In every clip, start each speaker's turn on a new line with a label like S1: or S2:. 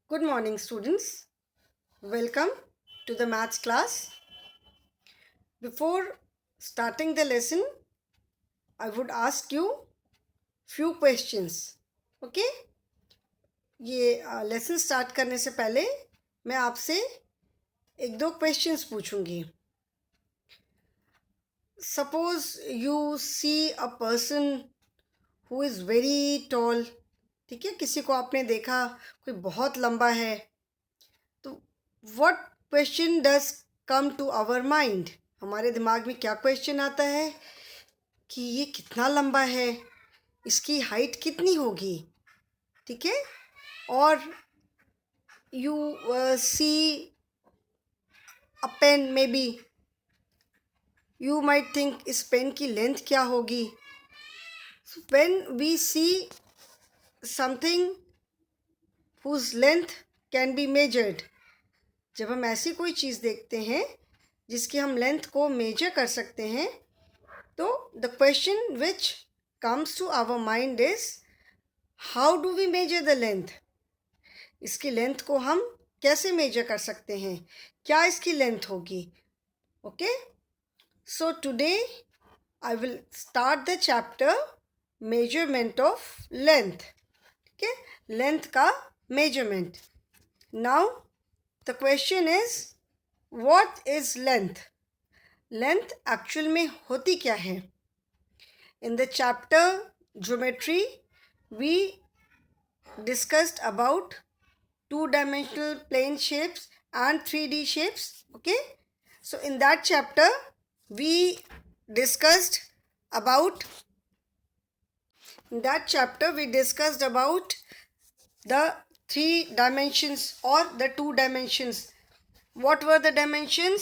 S1: Good morning, students. Welcome to the maths class. Before starting the lesson, I would ask you few questions. Okay? ये lesson start करने से पहले मैं आपसे एक दो क्वेश्चंस पूछूंगी. Suppose you see a person who is very tall. ठीक है, किसी को आपने देखा कोई बहुत लंबा है, तो what question does come to our mind? हमारे दिमाग में क्या क्वेश्चन आता है कि ये कितना लंबा है, इसकी हाइट कितनी होगी. ठीक है, और you see a pen, may be you might think इस पेन की लेंथ क्या होगी. When we see something whose length can be measured, जब हम ऐसी कोई चीज़ देखते हैं जिसकी हम लेंथ को मेजर कर सकते हैं, तो the question which comes to our mind is how do we measure the length? इसकी लेंथ को हम कैसे मेजर कर सकते हैं, क्या इसकी लेंथ होगी. Okay, so today I will start the chapter measurement of length. ठीक है, लेंथ का measurement. Now the question is what is length. Length actual में होती क्या है. In the chapter Geometry, we discussed about two-dimensional plane shapes and 3D shapes. Okay, so in that chapter we discussed about the three dimensions or the two dimensions. What were the dimensions?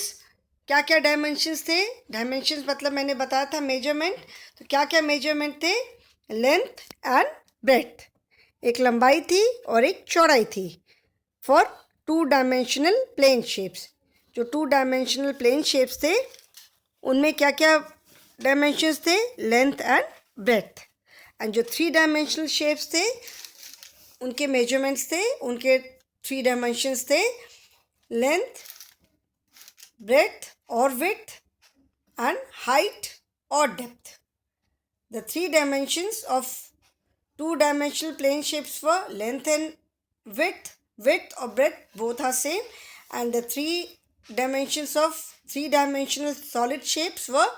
S1: क्या क्या dimensions थे. Dimensions मतलब मैंने बताया था measurement. तो क्या क्या मेजरमेंट थे. लेंथ एंड ब्रेड्थ, एक लंबाई थी और एक चौड़ाई थी for two dimensional plane shapes. जो टू डायमेंशनल प्लेन शेप्स थे उनमें क्या क्या डायमेंशंस थे. Length and breadth. एंड जो थ्री डायमेंशनल शेप्स थे उनके मेजरमेंट्स थे, उनके थ्री डायमेंशंस थे. Length, breadth or width, and height or depth. The three dimensions of two-dimensional plane shapes were length and width. Width or breadth both are same, and the three dimensions of three-dimensional solid shapes were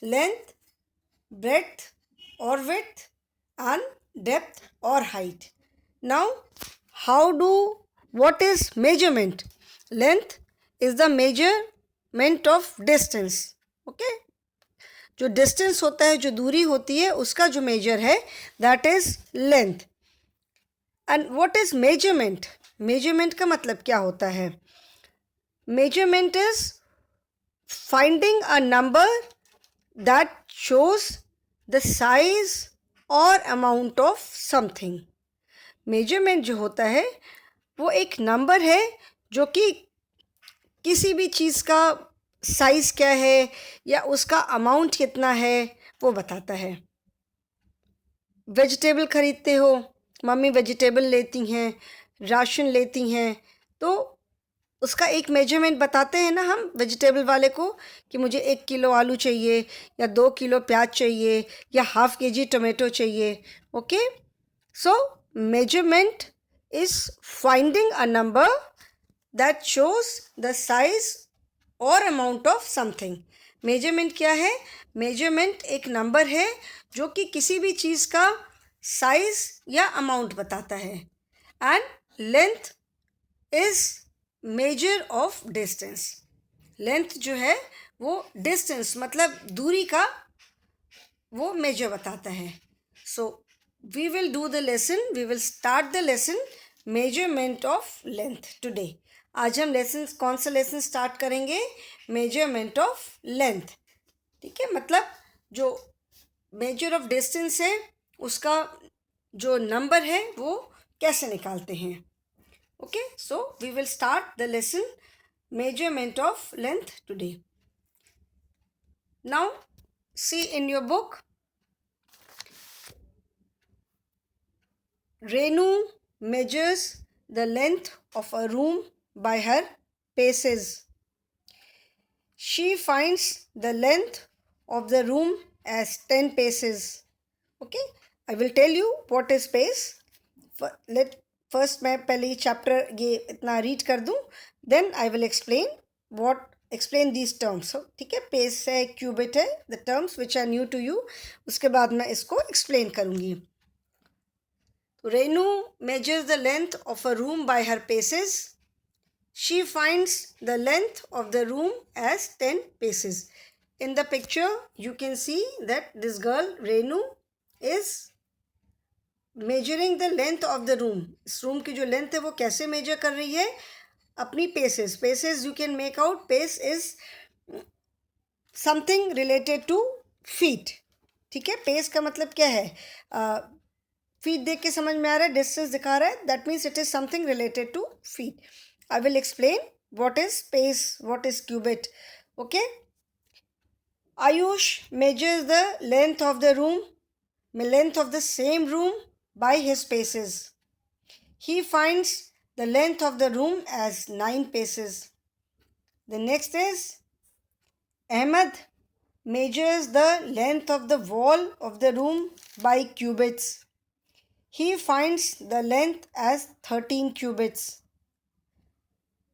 S1: length, breadth or width, and depth or height. Now, what is measurement? Length is the measurement of distance. Okay, जो distance होता है, जो दूरी होती है, उसका जो major है that is length. And what is measurement. Measurement का मतलब क्या होता है. Measurement is finding a number that shows the size और अमाउंट ऑफ समथिंग. मेजरमेंट जो होता है वो एक नंबर है जो कि किसी भी चीज़ का साइज़ क्या है या उसका अमाउंट कितना है वो बताता है. वेजिटेबल ख़रीदते हो, मम्मी वेजिटेबल लेती हैं, राशन लेती हैं, तो उसका एक मेजरमेंट बताते हैं ना हम वेजिटेबल वाले को कि मुझे 1 किलो आलू चाहिए या 2 किलो प्याज चाहिए या हाफ केजी टोमेटो चाहिए. Okay, so measurement is finding a number that shows the size or amount of something. Measurement क्या है. मेजरमेंट एक नंबर है जो कि किसी भी चीज़ का साइज या अमाउंट बताता है. And length is measure of distance. Length जो है वो डिस्टेंस मतलब दूरी का वो मेजर बताता है. So we will do the lesson, we will start the lesson measurement of length today. आज हम लेसन, कौन सा लेसन स्टार्ट करेंगे. Measurement of length. ठीक है, मतलब जो मेजर ऑफ डिस्टेंस है उसका जो नंबर है वो कैसे निकालते हैं. Okay, so we will start the lesson measurement of length today. Now see in your book, Renu measures the length of a room by her paces. She finds the length of the room as 10 paces. Okay, I will tell you what is pace. Let first मैं पहले ये chapter ये इतना read कर दूं, then I will explain these terms. So ठीक है, pace है, क्यूबिट है, the terms which are new to you. उसके बाद मैं इसको explain करूँगी. Renu measures the length of a room by her paces. She finds the length of the room as 10 paces. In the picture, you can see that this girl, Renu, is measuring the length of the room. इस room की जो length है वो कैसे major कर रही है? अपनी paces. Paces you can make out. Pace is something related to feet. ठीक है, पेस का मतलब क्या है? फीट देख के समझ में आ रहा है, डिस्टेंस दिखा रहा है, that means it is something related to feet. I will explain what is pace, what is cubit. Okay, Ayush measures the length of the room, length of the same room by his paces. He finds the length of the room as 9 paces. The next is Ahmed measures the length of the wall of the room by cubits. He finds the length as 13 cubits.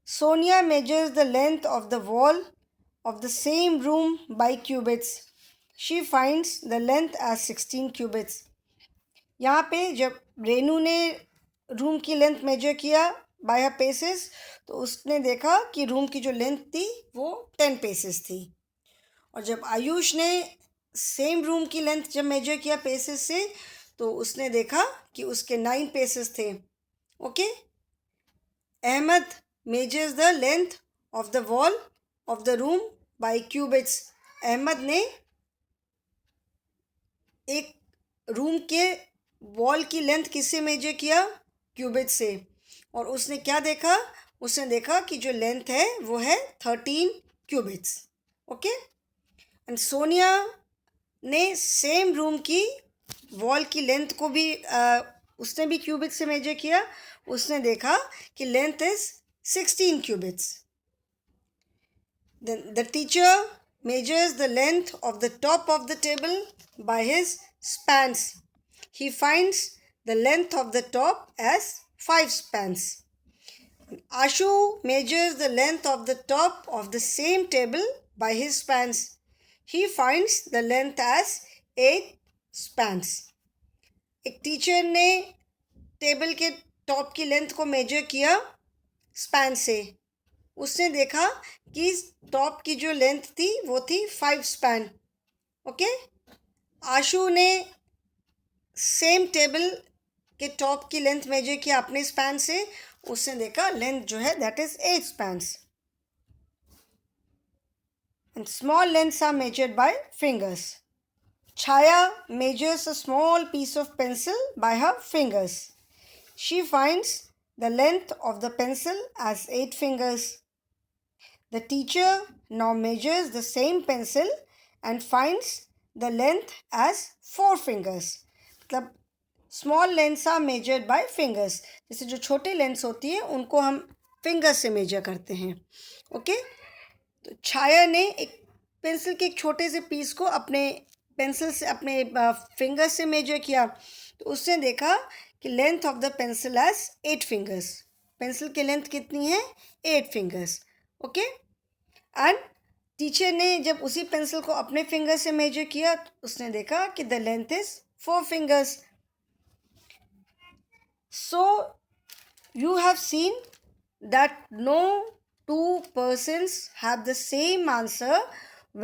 S1: Sonia measures the length of the wall of the same room by cubits. She finds the length as 16 cubits. यहाँ पे जब रेनू ने room की length measure किया bye हर pieces, तो उसने देखा कि रूम की जो लेंथ थी वो 10 पेसेस थी. और जब आयुष ने सेम रूम की लेंथ जब मेजर किया पेसेस से, तो उसने देखा कि उसके 9 पेसेस थे. Okay, Ahmed measures the length of the wall of the room by cubits. Ahmed ने एक रूम के वॉल की लेंथ किससे मेजर किया? क्यूबिट से. और उसने क्या देखा? उसने देखा कि जो लेंथ है वो है 13 क्यूबिट्स. ओके, एंड सोनिया ने सेम रूम की वॉल की लेंथ को भी उसने भी क्यूबिट से मेजर किया. उसने देखा कि length is 16 qubits. Then the teacher measures the length of the top of the table by his spans. He finds the length of the top as 5 spans. Ashu measures the length of the top of the same table by his spans. He finds the length as 8 spans. एक teacher ने table के top की length को major किया span से. उसने देखा कि टॉप की जो लेंथ थी वो थी 5 स्पैन. ओके, आशु ने सेम टेबल के टॉप की लेंथ मेजर किया अपने स्पैन से. उसने देखा लेंथ जो है that is 8 spans. And small lengths are measured by fingers. Chhaya measures a small piece of pencil by her fingers. She finds the length of the pencil as 8 fingers. The teacher now measures the same pencil and finds the length as 4 fingers. मतलब small lengths are measured by fingers. जैसे जो छोटे lengths होती है उनको हम finger से measure करते हैं. ओके, तो छाया ने एक पेंसिल के एक छोटे से पीस को अपने पेंसिल से अपने फिंगर से मेजर किया. तो उसने देखा कि length of the pencil as 8 fingers. Pencil की लेंथ कितनी है? 8 फिंगर्स. ओके, एंड टीचर ने जब उसी पेंसिल को अपने फिंगर से मेजर किया तो उसने देखा कि the length is 4 fingers. So you have seen that no two persons have the same answer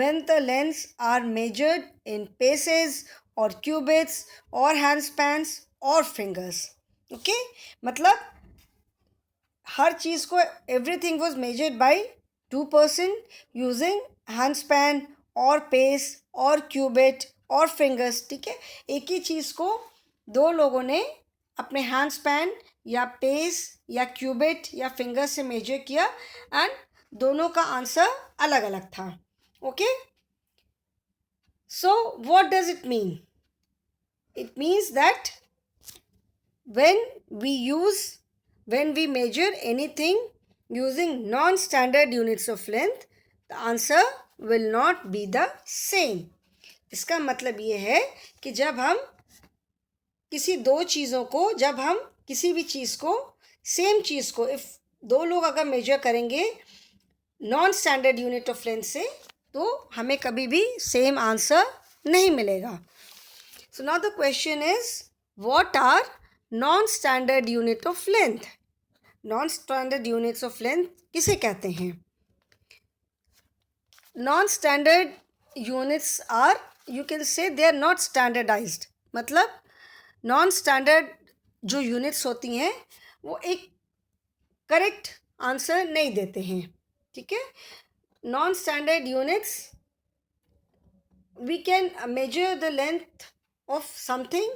S1: when the lengths are measured in paces or cubits or handspans or fingers. Okay, मतलब हर चीज़ को everything was measured by 2 person using handspan और pace और cubit और fingers. ठीक है, एक ही चीज़ को दो लोगों ने अपने हैंडस्पैन या पेस या क्यूबिट या फिंगर से मेजर किया एंड दोनों का आंसर अलग अलग था. Okay, so what does it mean? It means that when we use when we measure anything using non-standard units of length, the answer will not be the same. इसका मतलब ये है कि जब हम किसी भी चीज़ को सेम चीज़ को इफ़ दो लोग अगर मेजर करेंगे non standard unit of length से, तो हमें कभी भी सेम आंसर नहीं मिलेगा. So now the question is, what are non standard unit of length? Non standard units of length किसे कहते हैं? Non standard units are, you can say they are not standardised. मतलब नॉन स्टैंडर्ड जो units होती हैं वो एक correct answer नहीं देते हैं. ठीक है. Non standard units, we can measure the length of something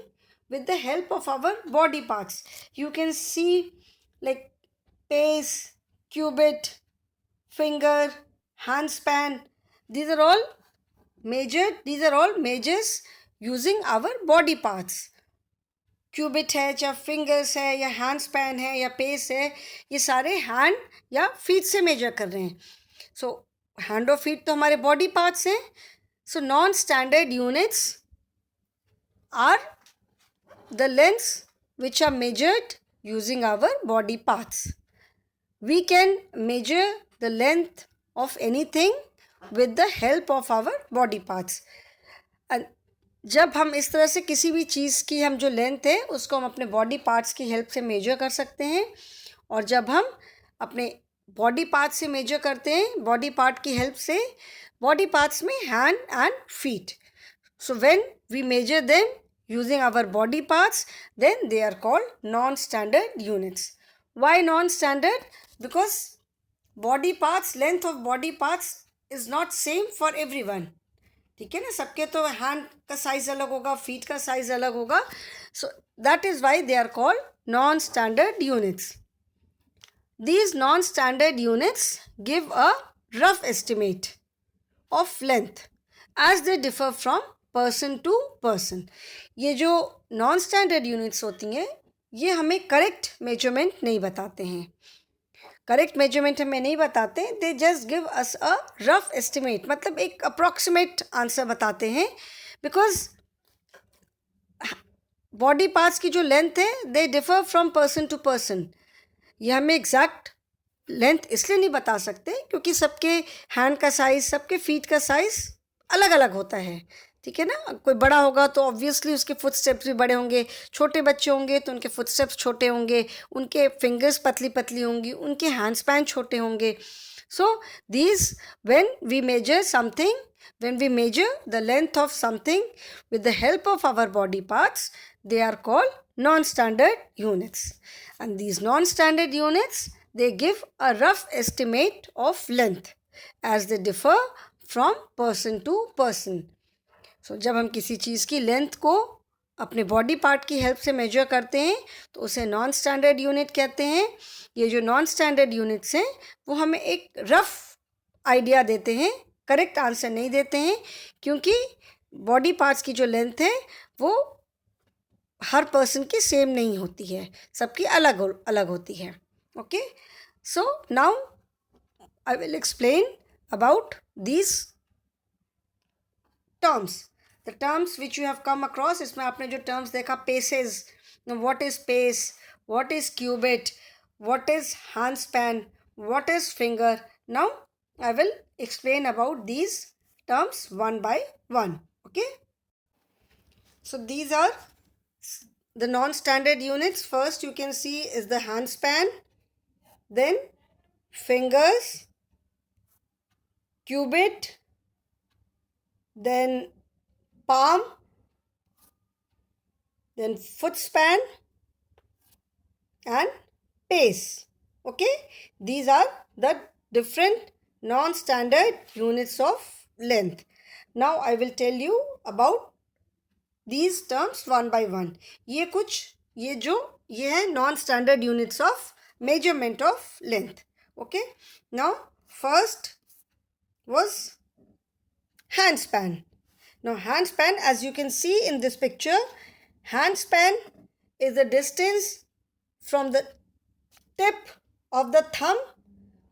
S1: with the help of our body parts. You can see like pace, cubit, finger, handspan. These are all measures using our body parts. Cubit है, या fingers है, या hand span है, या pace है, ये सारे hand या फीट से मेजर कर रहे हैं. सो हैंड और फीट तो हमारे बॉडी पार्ट्स हैं. So non standard units are the lengths which are measured using our body parts. We can measure the length of anything with the help of our body parts. And जब हम इस तरह से किसी भी चीज़ की हम जो लेंथ है उसको हम अपने बॉडी पार्ट्स की हेल्प से मेजर कर सकते हैं. और जब हम अपने बॉडी पार्ट से मेजर करते हैं, बॉडी पार्ट की हेल्प से, बॉडी पार्ट्स में hand and feet. So when we measure them using our body parts, then they are called non-standard units. Why non-standard? Because body parts, length of body parts is not same for everyone. ठीक है ना, सबके तो hand का size अलग होगा, feet का size अलग होगा. So that is why they are called non standard units. These non-standard units give a rough estimate of length as they differ from person to person. ये जो नॉन स्टैंडर्ड यूनिट्स होती हैं ये हमें correct measurement नहीं बताते हैं. Correct measurement हमें नहीं बताते, they just give us a rough estimate, मतलब एक अप्रॉक्सीमेट आंसर बताते हैं. बिकॉज बॉडी पार्ट्स की जो लेंथ है they differ from person to person. ये हमें एग्जैक्ट लेंथ इसलिए नहीं बता सकते क्योंकि सबके हैंड का साइज़, सबके फीट का साइज़ अलग अलग होता है. ठीक है ना. कोई बड़ा होगा तो ऑब्वियसली उसके फुट स्टेप्स भी बड़े होंगे, छोटे बच्चे होंगे तो उनके फुट स्टेप्स छोटे होंगे, उनके फिंगर्स पतली पतली होंगी, उनके हैंड स्पैन छोटे होंगे. So these when we measure something, when we measure the length of something with the help of our body parts, they are called non-standard units. And these non-standard units, they give a rough estimate of length as they differ from person to person. So जब हम किसी चीज़ की length को अपने body part की help से measure करते हैं तो उसे नॉन स्टैंडर्ड यूनिट कहते हैं. ये जो नॉन स्टैंडर्ड यूनिट्स हैं वो हमें एक रफ आइडिया देते हैं, करेक्ट आंसर नहीं देते हैं, क्योंकि बॉडी पार्ट्स की जो लेंथ है वो हर पर्सन की सेम नहीं होती है, सबकी अलग अलग होती है. Okay. So now I will explain about these terms. The terms which you have come across, इसमें आपने जो टर्म्स देखा, paces, what is pace, what is cubit, what is hand span, what is finger. Now I will explain about these terms one by one. Okay. So these are the non-standard units. First you can see is the hand span, then fingers, cubit, then palm, then foot span and pace. Okay. These are the different non-standard units of length. Now I will tell you about these terms one by one. ये है non-standard units of measurement of length. Okay. Now first was hand span. Now hand span, as you can see in this picture, hand span is the distance from the tip of the thumb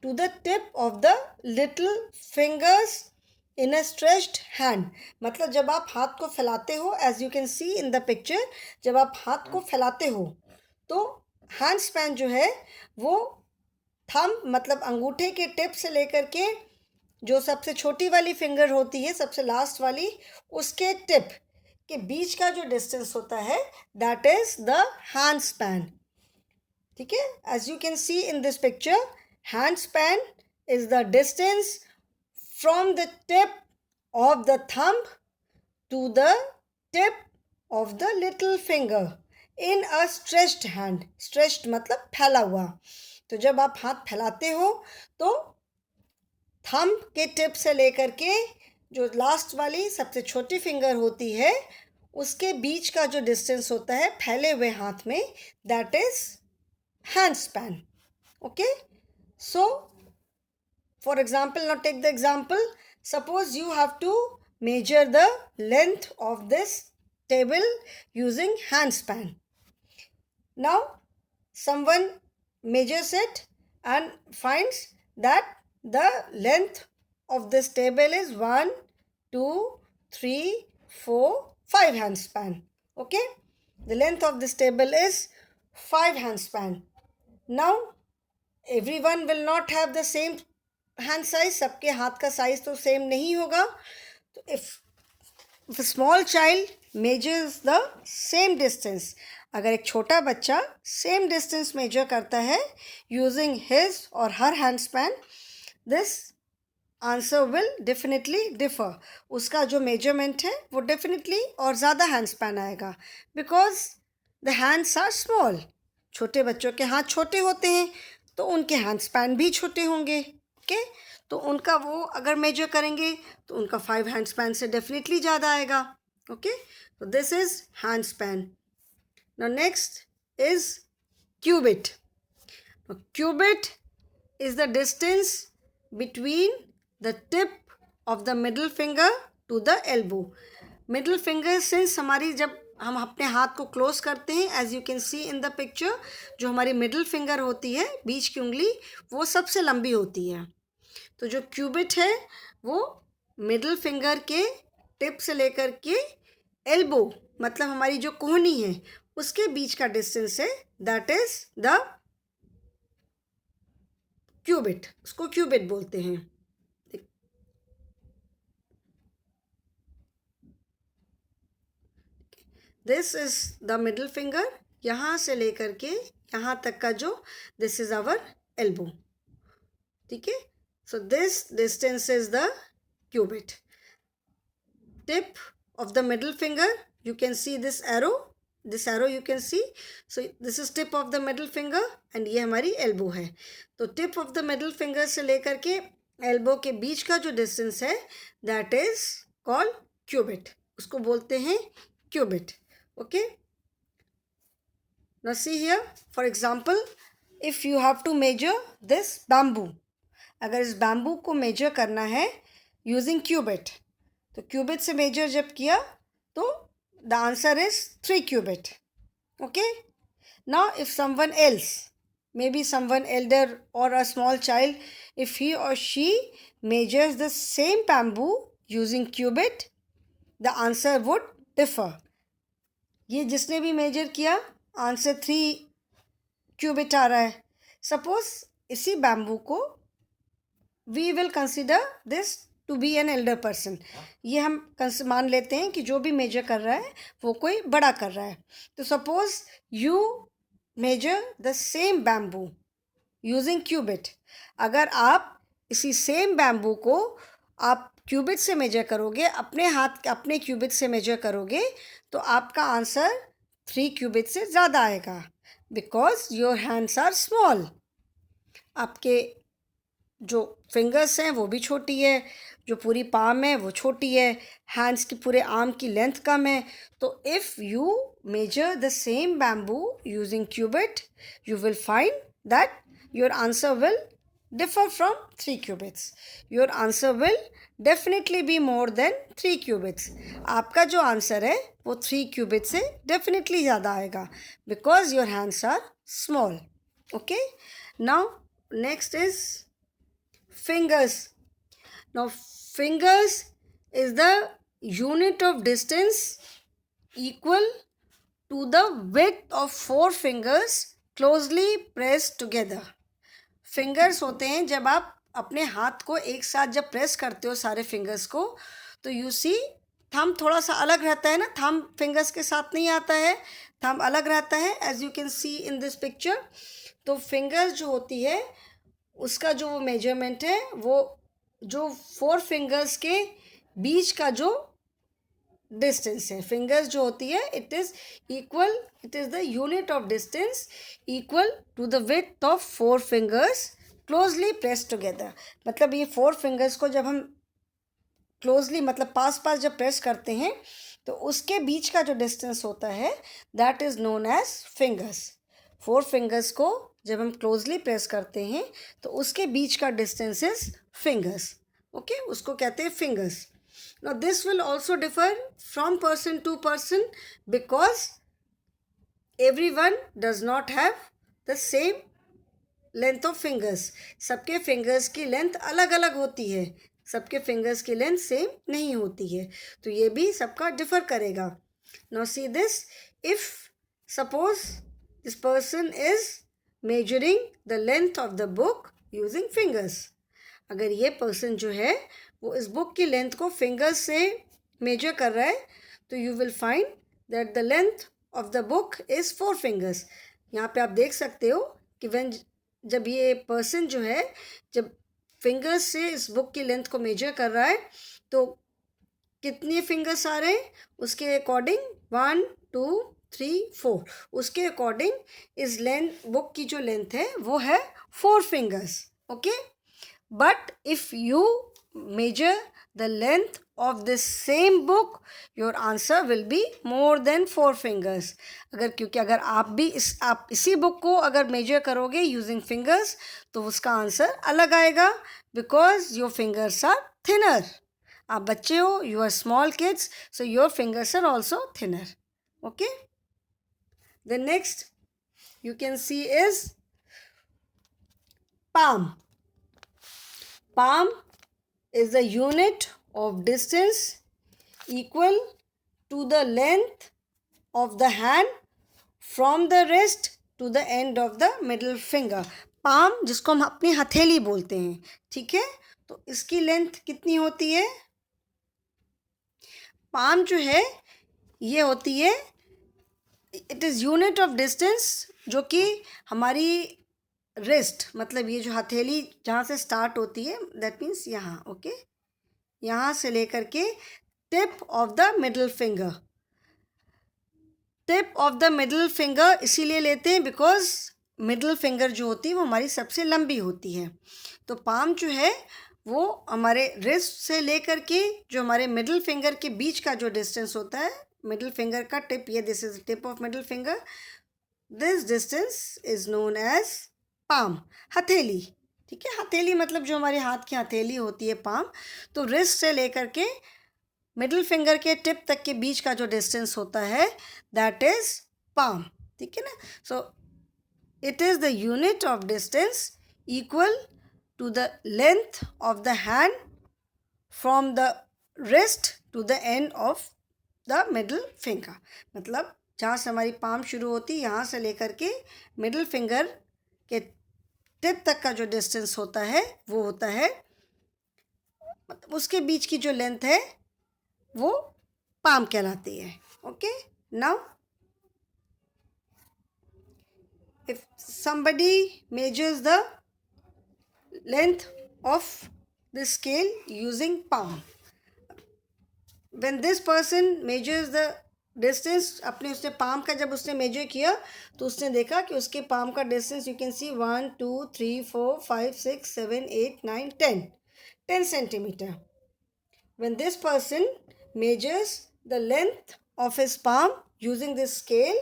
S1: to the tip of the little fingers in a stretched hand. मतलब जब आप हाथ को फैलाते हो, as you can see in the picture, जब आप हाथ को फैलाते हो तो हैंड स्पैन जो है वो थंब मतलब अंगूठे के टिप से लेकर के जो सबसे छोटी वाली फिंगर होती है, सबसे लास्ट वाली, उसके टिप के बीच का जो डिस्टेंस होता है, that is the hand span. ठीक है, as you can see in this picture, hand span is the distance from the tip of the thumb to the tip of the little finger in a stretched hand. Stretched मतलब फैला हुआ. तो जब आप हाथ फैलाते हो तो थंब के टिप से लेकर के जो लास्ट वाली सबसे छोटी फिंगर होती है उसके बीच का जो डिस्टेंस होता है फैले हुए हाथ में, that is hand span. Okay, so for example, now take the example, suppose you have to measure the length of this table using hand span. Now someone measures it and finds that the length of this table is 1, 2, 3, 4, 5 hand span. Okay, the length of this table is 5 hand span. Now everyone will not have the same hand size. सबके हाथ का size तो same नहीं होगा. तो if a small child measures the same distance, अगर एक छोटा बच्चा सेम डिस्टेंस मेजर करता है यूजिंग हिज और her hand span, this answer will definitely differ. उसका जो मेजरमेंट है वो डेफिनेटली और ज़्यादा हैंड स्पैन आएगा, because the hands are small. छोटे बच्चों के हाथ छोटे होते हैं तो उनके हैंड स्पैन भी छोटे होंगे. ओके, तो उनका वो अगर मेजर करेंगे तो उनका 5 हैंड स्पैन से डेफिनेटली ज़्यादा आएगा. ओके, तो this is hand span. Now next is cubit. Cubit is the distance between the tip of the middle finger to the elbow. Middle finger since हमारी जब हम अपने हाथ को क्लोज करते हैं, as you can see in the picture, जो हमारी मिडल फिंगर होती है, बीच की उंगली, वो सबसे लंबी होती है. तो जो क्यूबिट है वो मिडल फिंगर के टिप से लेकर के एल्बो मतलब हमारी जो कोहनी है उसके बीच का डिस्टेंस है, दैट इज द क्यूबिट. उसको क्यूबिट बोलते हैं. This is the middle finger, यहाँ से लेकर के यहाँ तक का जो, दिस इज आवर एल्बो. ठीक है, so this distance is the cubit. Tip of the middle finger, you can see this arrow you can see, so this is tip of the middle finger and ये हमारी elbow है. तो tip of the middle finger से लेकर के elbow के बीच का जो distance है, that is called cubit. उसको बोलते हैं cubit. Okay, now see here, for example, if you have to measure this bamboo, अगर इस बैम्बू को मेजर करना है यूजिंग क्यूबिट, तो क्यूबिट से मेजर जब किया तो the answer is 3 cubit. Okay, now if someone else, maybe someone elder or a small child, if he or she measures the same bamboo using cubit, the answer would differ. ये जिसने भी major किया answer 3 qubit आ रहा है. Suppose इसी bamboo को we will consider this to be an elder person. ये हम मान लेते हैं कि जो भी मेजर कर रहा है वो कोई बड़ा कर रहा है. तो suppose you measure the same bamboo using cubit. अगर आप इसी सेम बैम्बू को आप क्यूबिट से मेजर करोगे, अपने हाथ अपने क्यूबिट से मेजर करोगे, तो आपका आंसर 3 क्यूबिट से ज़्यादा आएगा, because your hands are small. आपके जो फिंगर्स हैं वो भी छोटी है, जो पूरी पाम है वो छोटी है, हैंड्स की पूरे आर्म की लेंथ कम है. तो if you measure the same bamboo using cubit, you will find that your answer will differ from 3 cubits. Your answer will definitely be more than 3 cubits. आपका जो आंसर है वो 3 cubits से definitely ज़्यादा आएगा, because your hands are small. Okay. Now next is fingers. Now fingers is the unit of distance equal to the width of four fingers closely pressed together. Fingers होते हैं जब आप अपने हाथ को एक साथ जब प्रेस करते हो सारे फिंगर्स को, तो यू सी थंब थोड़ा सा अलग रहता है ना, थंब फिंगर्स के साथ नहीं आता है, थंब अलग रहता है as you can see in this picture. तो फिंगर्स जो होती है उसका जो वो मेजरमेंट है वो जो फोर फिंगर्स के बीच का जो डिस्टेंस है, फिंगर्स जो होती है it is equal, it is the unit of distance equal to the width of four fingers closely press together. मतलब ये फोर फिंगर्स को जब हम क्लोजली मतलब पास पास जब प्रेस करते हैं तो उसके बीच का जो डिस्टेंस होता है that is known as fingers. Four fingers को जब हम क्लोजली प्रेस करते हैं तो उसके बीच का डिस्टेंस इज फिंगर्स. ओके, उसको कहते हैं fingers. Now this will also differ from person to person because everyone does not have the same length of fingers. सबके fingers की length अलग अलग होती है, सबके fingers की length same नहीं होती है, तो ये भी सबका differ करेगा. Now see this, if suppose this person is measuring the length of the book using fingers. अगर ये पर्सन जो है वो इस बुक की लेंथ को फिंगर्स से मेजर कर रहा है तो you will find that the length of the book is four fingers. यहाँ पे आप देख सकते हो कि व्हेन जब ये पर्सन जो है जब फिंगर्स से इस बुक की लेंथ को मेजर कर रहा है तो कितने फिंगर्स आ रहे हैं उसके अकॉर्डिंग 1 2 3 4, उसके अकॉर्डिंग इस लेंथ बुक की जो लेंथ है वो है four fingers. Okay, but if you measure the length of this same book your answer will be more than four fingers. अगर क्योंकि अगर आप इसी बुक को अगर मेजर करोगे यूजिंग फिंगर्स तो उसका आंसर अलग आएगा because your fingers are thinner. आप बच्चे हो, you are small kids, so your fingers are also thinner. Okay, the next you can see is palm. Palm is the unit of distance equal to the length of the hand from the wrist to the end of the middle finger. palm जिसको हम अपनी हथेली बोलते हैं, ठीक है, तो इसकी लेंथ कितनी होती है? palm जो है ये होती है, it is unit of distance जो कि हमारी रिस्ट मतलब ये जो हथेली जहाँ से स्टार्ट होती है दैट मीन्स यहाँ. ओके, यहाँ से लेकर के tip of the middle finger. Tip of the middle finger इसीलिए लेते हैं बिकॉज मिडल फिंगर जो होती है वो हमारी सबसे लंबी होती है. तो पाम जो है वो हमारे रिस्ट से लेकर के जो हमारे मिडल फिंगर के बीच का जो डिस्टेंस होता है, मिडल फिंगर का टिप, ये this is tip of middle finger, this distance is known as palm, हथेली. ठीक है, हथेली मतलब जो हमारे हाथ की हथेली होती है पाम. तो रिस्ट से लेकर के मिडिल फिंगर के टिप तक के बीच का जो डिस्टेंस होता है दैट इज पाम. ठीक है ना. So it is the unit of distance equal to the length of the hand from the wrist to the end of the middle finger. मतलब जहाँ से हमारी पाम शुरू होती है यहाँ से लेकर के मिडिल फिंगर के टिप तक का जो डिस्टेंस होता है वो होता है, मतलब उसके बीच की जो लेंथ है वो पाम कहलाती है. Okay, now if somebody measures the length of the scale using palm, when this person measures the distance अपने उसने पाम का जब उसने मेजर किया तो उसने देखा कि उसके पाम का distance you can C 1 2 3 4 5 6 7 8 9 10 centimetre. When this person measures the length of his palm using this scale,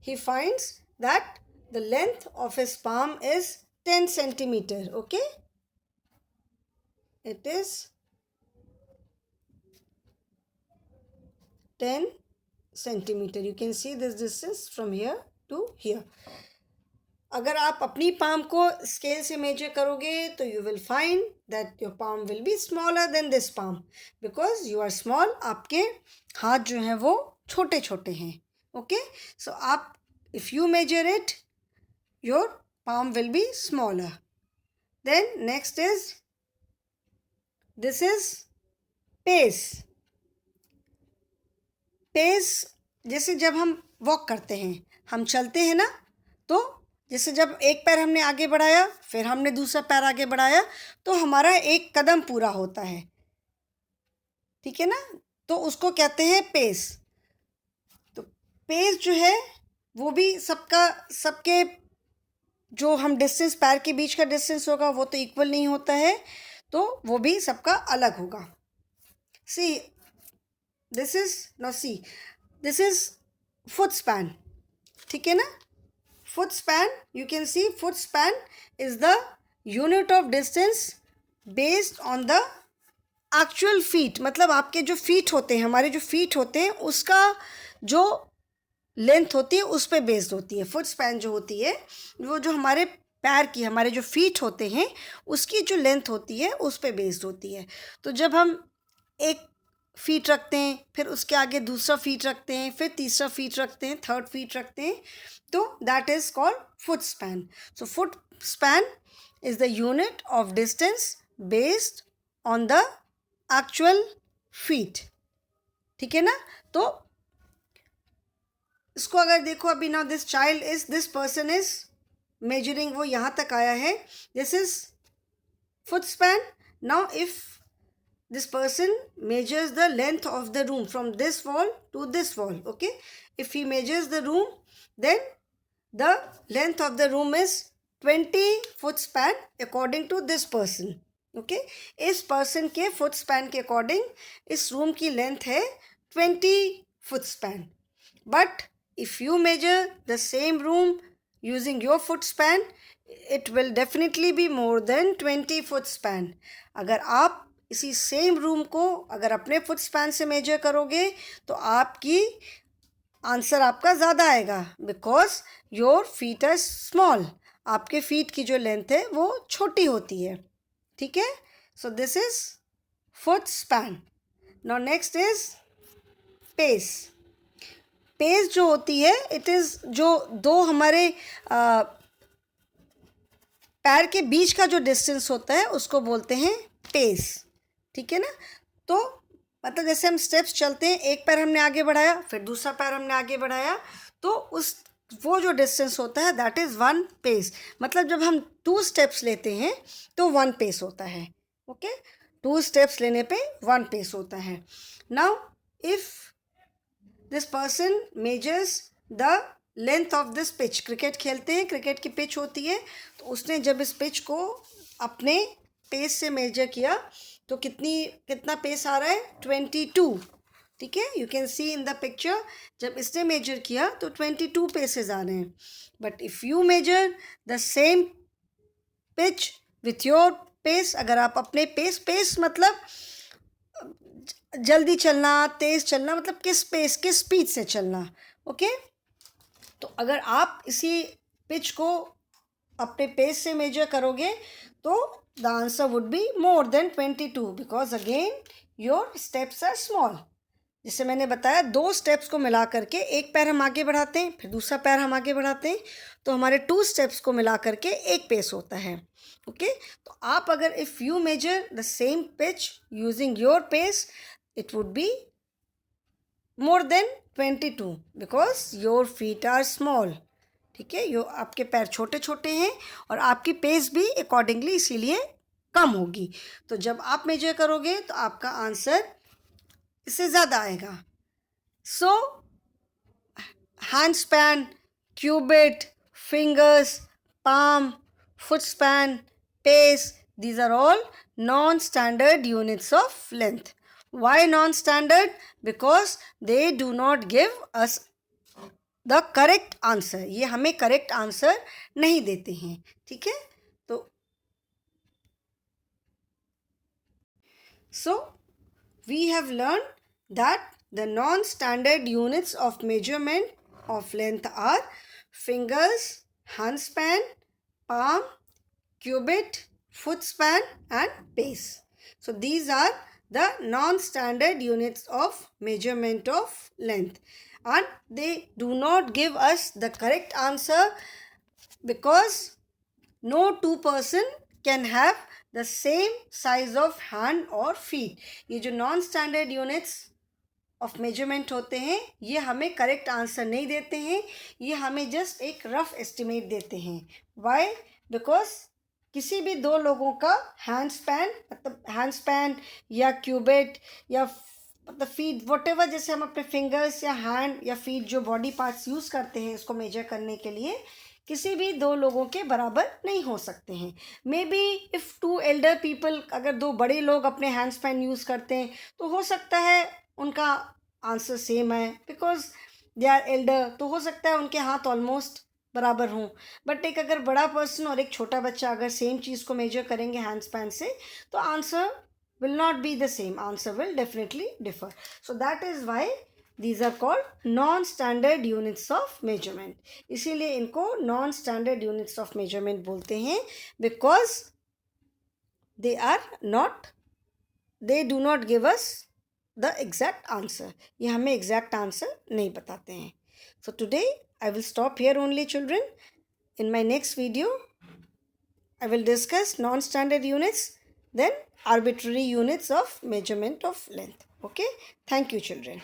S1: he finds that the length of his palm is 10 centimeter. Okay, it is 10 centimeter. You can see this distance from here to here. अगर आप अपनी palm को scale से measure करोगे तो you will find that your palm will be smaller than this palm, because you are small, आपके हाथ जो हैं वो छोटे छोटे हैं. ओके, सो आप if you measure it, your palm will be smaller. Then next is, this is pace. Pace जैसे जब हम वॉक करते हैं, हम चलते हैं ना, तो जैसे जब एक पैर हमने आगे बढ़ाया, फिर हमने दूसरा पैर आगे बढ़ाया, तो हमारा एक कदम पूरा होता है. ठीक है ना, तो उसको कहते हैं पेस. तो पेस जो है वो भी सबके जो हम डिस्टेंस, पैर के बीच का डिस्टेंस होगा वो तो इक्वल नहीं होता है, तो वो भी सबका अलग होगा. See this is foot span. ठीक है ना, foot span, you can C foot span is the unit of distance based on the actual feet. मतलब आपके जो फीट होते हैं, हमारे जो फीट होते हैं, उसका जो लेंथ होती है उस पर बेस्ड होती है. फुट स्पैन जो होती है वो जो हमारे पैर की, हमारे जो फीट होते हैं उसकी जो लेंथ होती है उस पर बेस्ड होती है. तो जब हम एक फीट रखते हैं, फिर उसके आगे दूसरा फीट रखते हैं, फिर तीसरा फीट रखते हैं, थर्ड फीट रखते हैं, तो that is called foot span. So foot span is the unit of distance based on the actual feet. ठीक है ना, तो इसको अगर देखो, अभी ना दिस पर्सन इज मेजरिंग, वो यहाँ तक आया है, this is foot span. Now if this person measures the length of the room from this wall to this wall, okay, if he measures the room, then the length of the room is 20 foot span according to this person. okay, इस person के foot span के according इस room की length है 20 foot span. but if you measure the same room using your foot span, it will definitely be more than 20 foot span. अगर आप इसी same room को अगर अपने फुट स्पैन से मेजर करोगे तो आपकी आंसर आपका ज़्यादा आएगा, because your feet are small. आपके फीट की जो लेंथ है वो छोटी होती है. ठीक है, so this is foot span. Now next is pace. Pace जो होती है, इट इज़ जो दो हमारे पैर के बीच का जो डिस्टेंस होता है उसको बोलते हैं पेस. ठीक है ना, तो मतलब जैसे हम स्टेप्स चलते हैं, एक पैर हमने आगे बढ़ाया, फिर दूसरा पैर हमने आगे बढ़ाया, तो वो जो डिस्टेंस होता है दैट इज़ वन पेस. मतलब जब हम 2 स्टेप्स लेते हैं तो 1 पेस होता है. ओके, 2 स्टेप्स लेने पे 1 पेस होता है. Now if this person measures the length of this pitch, cricket खेलते हैं, क्रिकेट की पिच होती है, तो उसने जब इस पिच को अपने पेस से मेजर किया तो कितना पेस आ रहा है, 22. ठीक है, you can see in the picture, जब इसने मेजर किया तो 22 पेसेस आ रहे हैं. But if you measure the same pitch with your pace, अगर आप अपने पेस मतलब जल्दी चलना, तेज़ चलना, मतलब किस स्पीड से चलना. ओके, तो अगर आप इसी पिच को अपने पेस से मेजर करोगे तो the answer would be more than 22, because again your steps are small. जैसे मैंने बताया, 2 स्टेप्स को मिला करके एक पैर हम आगे बढ़ाते हैं, फिर दूसरा पैर हम आगे बढ़ाते हैं, तो हमारे 2 स्टेप्स को मिला करके एक पेस होता है. ओके, तो आप अगर if you measure the same pitch using your pace, it would be more than 22 because your feet are small. ठीक है, आपके पैर छोटे छोटे हैं और आपकी पेस भी अकॉर्डिंगली इसीलिए कम होगी. तो जब आप मेजर करोगे तो आपका आंसर इससे ज़्यादा आएगा. So hand span, cubit, fingers, palm, foot span, pace, these are all non-standard units of length. Why non-standard? Because they do not give us the correct answer. ये हमें करेक्ट आंसर नहीं देते हैं. ठीक है, तो so we have learn that the non standard units of measurement of length are fingers, hand span, palm, cubit, foot span and pace. So these are the non-standard units of measurement of length, and they do not give us the correct answer because no two person can have the same size of hand or feet. ये जो non standard units of measurement होते हैं ये हमें correct answer नहीं देते हैं, ये हमें जस्ट एक रफ एस्टिमेट देते हैं. वाई? बिकॉज किसी भी दो लोगों का हैंड स्पैन, मतलब हैंड स्पैन या क्यूबिट या मतलब फीट वट एवर, जैसे हम अपने फिंगर्स या हैंड या फीट जो बॉडी पार्ट्स यूज़ करते हैं इसको मेजर करने के लिए, किसी भी दो लोगों के बराबर नहीं हो सकते हैं. May be if two Elder people, अगर दो बड़े लोग अपने हैंड स्पैन यूज़ करते हैं तो हो सकता है उनका आंसर सेम है बिकॉज दे आर एल्डर, तो हो सकता है उनके हाथ ऑलमोस्ट बराबर हों. बट एक अगर बड़ा पर्सन और एक छोटा बच्चा अगर सेम चीज़ को मेजर करेंगे हैंड स्पैन से तो answer will not be the same, answer will definitely differ. So that is why these are called non-standard units of measurement. इसीलिए इनको non-standard units of measurement बोलते हैं because they are not, they do not give us the exact answer. ये हमें exact answer नहीं बताते हैं. So today I will stop here only, children. In my next video I will discuss non-standard units, then arbitrary units of measurement of length. Okay, thank you, children.